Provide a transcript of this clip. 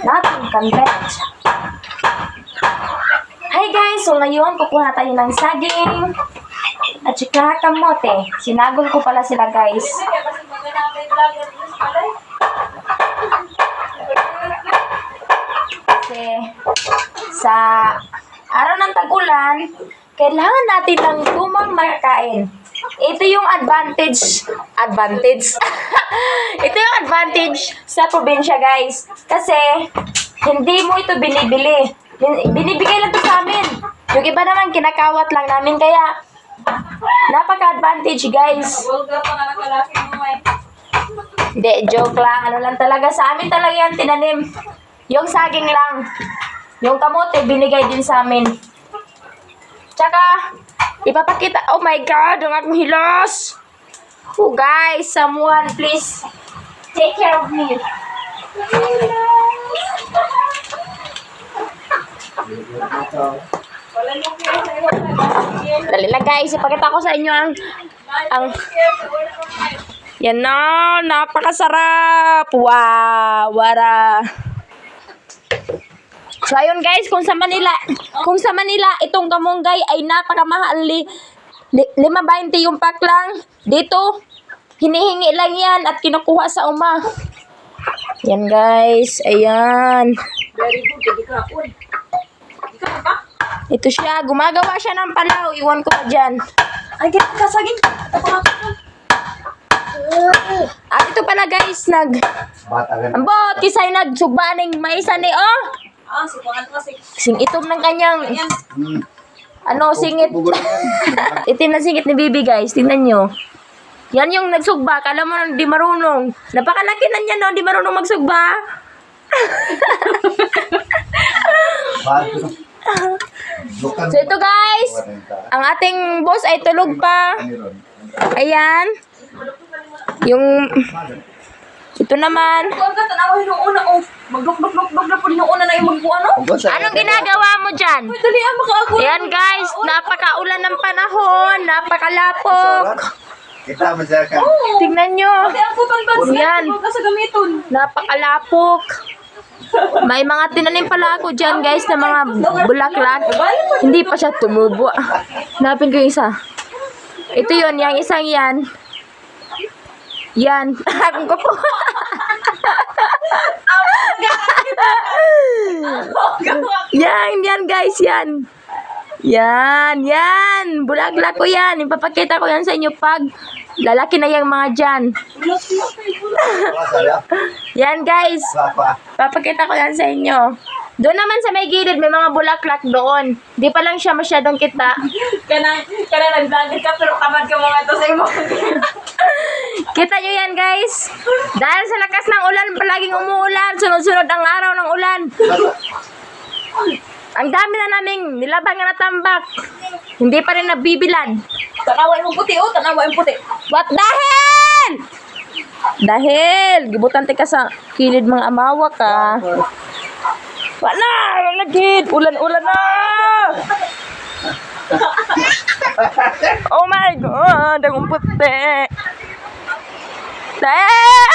Natin kanret. Hi guys! So ngayon, kukuha tayo ng saging at saka kamote. Sinagol ko pala sila guys. Kasi sa araw ng tag-ulan, kailangan natin ng tumang makain. Ito yung advantage. Ito yung advantage sa probinsya guys. Kasi hindi mo ito binibili. Binibigay lang to sa amin. Yung iba naman kinakawat lang namin kaya napaka-advantage guys. Hindi, joke lang. Ano lang talaga sa amin talaga yan tinanim. Yung saging lang. Yung kamote binigay din sa amin. Tsaka ipapakita. Oh my God, ang akong hilas. Oh guys, someone please take care of me. Dali lang guys, ipakita ko sa inyo ang yan na, napakasarap. Wow, wara. So ayun guys, kung sa Manila itong kamunggay ay napakamahal. 5.20 yung pack lang. Dito, hinihingi lang yan at kinukuha sa uma. Yan guys, ayan. Very good, kapon. Ito siya, gumagawa siya ng palaw. Iwan ko pa dyan. Ay, ganit ka, saging. At ito pala guys, ambot, kisay nagsugbaning maisan ni oh. Sipangan kasi. Sing itom ng kanyang, singit. Itim na singit ni Bibi guys, tingnan nyo. Yan yung nagsugba, kala mo di marunong. Napakalaki na niya no, di marunong magsugba. So ito guys, ang ating boss ay tulog pa. Ayan. Yung ito naman. Anong ginagawa mo dyan? Ayan guys, napakaulan ng panahon, napakalapok. Tingnan nyo. Ayan, napakalapok. May mga tinanim pala ako dyan guys na mga bulaklak. Hindi pa siya tumubo. Hanapin ko yung isa. Ito yun, yung isang yan. Yan. Akong ko po. Yan guys, yan. Yan. Bulaklak ko yan. Ipapakita ko yan sa inyo pag lalaki na yung mga dyan. Yan guys. Papakita ko yan sa inyo. Doon naman sa may gilid, may mga bulaklak doon. Di pa lang siya masyadong kita. Kana nag-vlog ka pero tamad ka mga to sa imo. Kita nyo yan guys. Dahil sa lakas ng ulan, palaging umuulan. Sunod-sunod ang araw ng ulan. Ang dami na naming nilabang na tambak. Hindi pa rin nabibilad. Tanawa yung puti, tanawa yung puti. What dahil? Dahil, gibutante ka sa kilid mga amawa ka. Wala, lagid. Ulan-ulan na. Oh my God, ang puti. Dahil!